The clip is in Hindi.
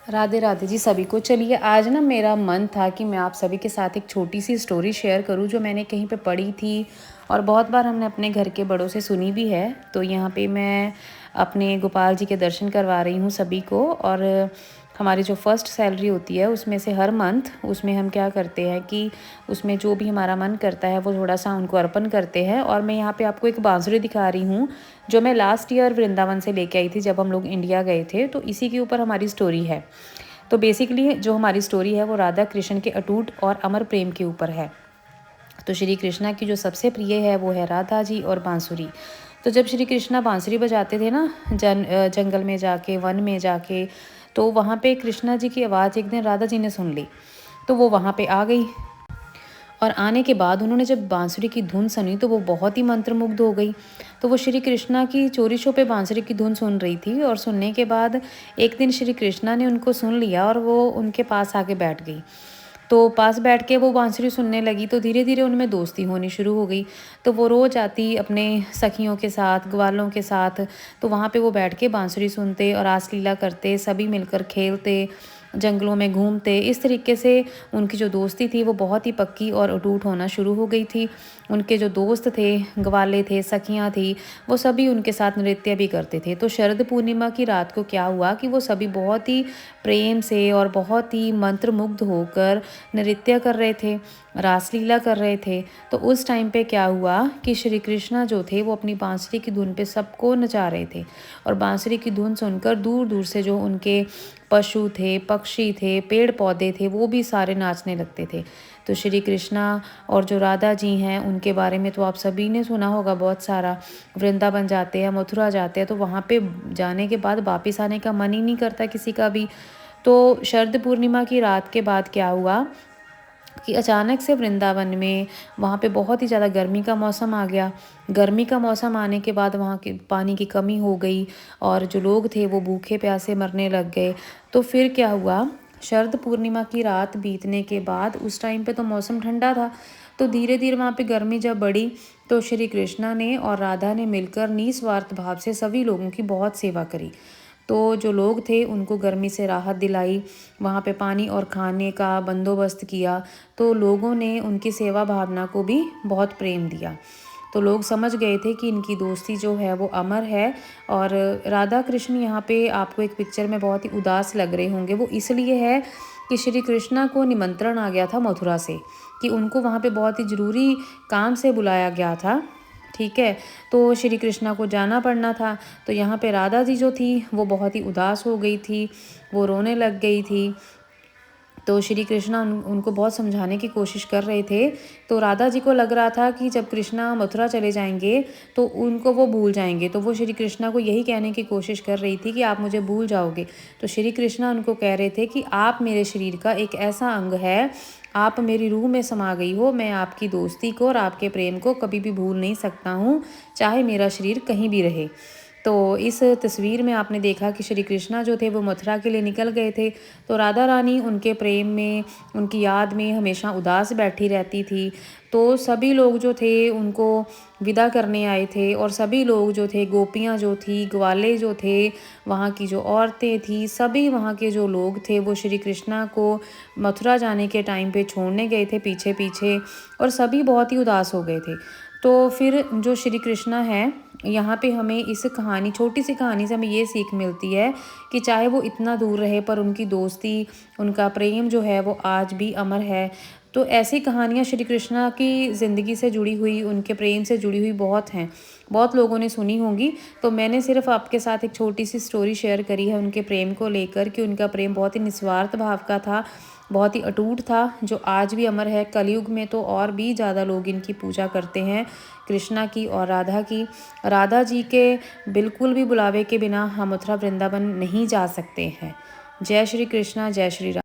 राधे राधे जी सभी को। चलिए आज ना मेरा मन था कि मैं आप सभी के साथ एक छोटी सी स्टोरी शेयर करूं जो मैंने कहीं पे पढ़ी थी और बहुत बार हमने अपने घर के बड़ों से सुनी भी है। तो यहाँ पे मैं अपने गोपाल जी के दर्शन करवा रही हूँ सभी को। और हमारी जो फर्स्ट सैलरी होती है उसमें से हर मंथ उसमें हम क्या करते हैं कि उसमें जो भी हमारा मन करता है वो थोड़ा सा उनको अर्पण करते हैं। और मैं यहाँ पे आपको एक बांसुरी दिखा रही हूँ जो मैं लास्ट ईयर वृंदावन से लेके आई थी जब हम लोग इंडिया गए थे। तो इसी के ऊपर हमारी स्टोरी है। तो बेसिकली जो हमारी स्टोरी है वो राधा कृष्ण के अटूट और अमर प्रेम के ऊपर है। तो श्री कृष्णा की जो सबसे प्रिय है वो है राधा जी और बांसुरी। तो जब श्री कृष्णा बांसुरी बजाते थे ना जंगल में जाके, वन में जाके, तो वहाँ पे कृष्णा जी की आवाज़ एक दिन राधा जी ने सुन ली। तो वो वहाँ पे आ गई और आने के बाद उन्होंने जब बांसुरी की धुन सुनी तो वो बहुत ही मंत्रमुग्ध हो गई। तो वो श्री कृष्णा की चोरी छुपे बांसुरी की धुन सुन रही थी और सुनने के बाद एक दिन श्री कृष्णा ने उनको सुन लिया और वो उनके पास आके बैठ गई। तो पास बैठ के वो बांसुरी सुनने लगी तो धीरे धीरे उनमें दोस्ती होनी शुरू हो गई। तो वो रोज़ आती अपने सखियों के साथ, ग्वालों के साथ। तो वहाँ पे वो बैठ के बांसुरी सुनते और रासलीला करते, सभी मिलकर खेलते, जंगलों में घूमते। इस तरीके से उनकी जो दोस्ती थी वो बहुत ही पक्की और अटूट होना शुरू हो गई थी। उनके जो दोस्त थे, ग्वाले थे, सखियाँ थी, वो सभी उनके साथ नृत्य भी करते थे। तो शरद पूर्णिमा की रात को क्या हुआ कि वो सभी बहुत ही प्रेम से और बहुत ही मंत्रमुग्ध होकर नृत्य कर रहे थे, रासलीला कर रहे थे। तो उस टाइम पे क्या हुआ कि श्री कृष्णा जो थे वो अपनी बांसुरी की धुन पे सबको नचा रहे थे। और बांसुरी की धुन सुनकर दूर दूर से जो उनके पशु थे, पक्षी थे, पेड़ पौधे थे, वो भी सारे नाचने लगते थे। तो श्री कृष्णा और जो राधा जी हैं उनके बारे में तो आप सभी ने सुना होगा बहुत सारा। वृंदावन जाते हैं, मथुरा जाते हैं, तो वहाँ पे जाने के बाद वापस आने का मन ही नहीं करता किसी का भी। तो शरद पूर्णिमा की रात के बाद क्या हुआ कि अचानक से वृंदावन में वहाँ पे बहुत ही ज़्यादा गर्मी का मौसम आ गया। गर्मी का मौसम आने के बाद वहाँ के पानी की कमी हो गई और जो लोग थे वो भूखे प्यासे मरने लग गए। तो फिर क्या हुआ, शरद पूर्णिमा की रात बीतने के बाद उस टाइम पे तो मौसम ठंडा था। तो धीरे धीरे वहाँ पे गर्मी जब बढ़ी तो श्री कृष्णा ने और राधा ने मिलकर निस्वार्थ भाव से सभी लोगों की बहुत सेवा करी। तो जो लोग थे उनको गर्मी से राहत दिलाई, वहाँ पे पानी और खाने का बंदोबस्त किया। तो लोगों ने उनकी सेवा भावना को भी बहुत प्रेम दिया। तो लोग समझ गए थे कि इनकी दोस्ती जो है वो अमर है। और राधा कृष्ण यहाँ पे आपको एक पिक्चर में बहुत ही उदास लग रहे होंगे। वो इसलिए है कि श्री कृष्णा को निमंत्रण आ गया था मथुरा से कि उनको वहाँ पे बहुत ही ज़रूरी काम से बुलाया गया था। ठीक है, तो श्री कृष्णा को जाना पड़ना था। तो यहाँ पे राधा जी जो थी वो बहुत ही उदास हो गई थी, वो रोने लग गई थी। तो श्री कृष्णा उनको बहुत समझाने की कोशिश कर रहे थे। तो राधा जी को लग रहा था कि जब कृष्णा मथुरा चले जाएंगे तो उनको वो भूल जाएंगे। तो वो श्री कृष्णा को यही कहने की कोशिश कर रही थी कि आप मुझे भूल जाओगे। तो श्री कृष्णा उनको कह रहे थे कि आप मेरे शरीर का एक ऐसा अंग है, आप मेरी रूह में समा गई हो, मैं आपकी दोस्ती को और आपके प्रेम को कभी भी भूल नहीं सकता हूँ, चाहे मेरा शरीर कहीं भी रहे। तो इस तस्वीर में आपने देखा कि श्री कृष्णा जो थे वो मथुरा के लिए निकल गए थे। तो राधा रानी उनके प्रेम में, उनकी याद में हमेशा उदास बैठी रहती थी। तो सभी लोग जो थे उनको विदा करने आए थे और सभी लोग जो थे, गोपियाँ जो थी, ग्वाले जो थे, वहाँ की जो औरतें थी, सभी वहाँ के जो लोग थे वो श्री कृष्णा को मथुरा जाने के टाइम पे छोड़ने गए थे पीछे पीछे। और सभी बहुत ही उदास हो गए थे। तो फिर जो श्री कृष्णा है, यहाँ पे हमें इस कहानी, छोटी सी कहानी से हमें ये सीख मिलती है कि चाहे वो इतना दूर रहे पर उनकी दोस्ती, उनका प्रेम जो है वो आज भी अमर है। तो ऐसी कहानियाँ श्री कृष्णा की ज़िंदगी से जुड़ी हुई, उनके प्रेम से जुड़ी हुई बहुत हैं, बहुत लोगों ने सुनी होंगी। तो मैंने सिर्फ आपके साथ एक छोटी सी स्टोरी शेयर करी है उनके प्रेम को लेकर कि उनका प्रेम बहुत ही निस्वार्थ भाव का था, बहुत ही अटूट था, जो आज भी अमर है। कलयुग में तो और भी ज़्यादा लोग इनकी पूजा करते हैं, कृष्णा की और राधा की। राधा जी के बिल्कुल भी बुलावे के बिना हम मथुरा वृंदावन नहीं जा सकते हैं। जय श्री कृष्णा, जय श्री राम।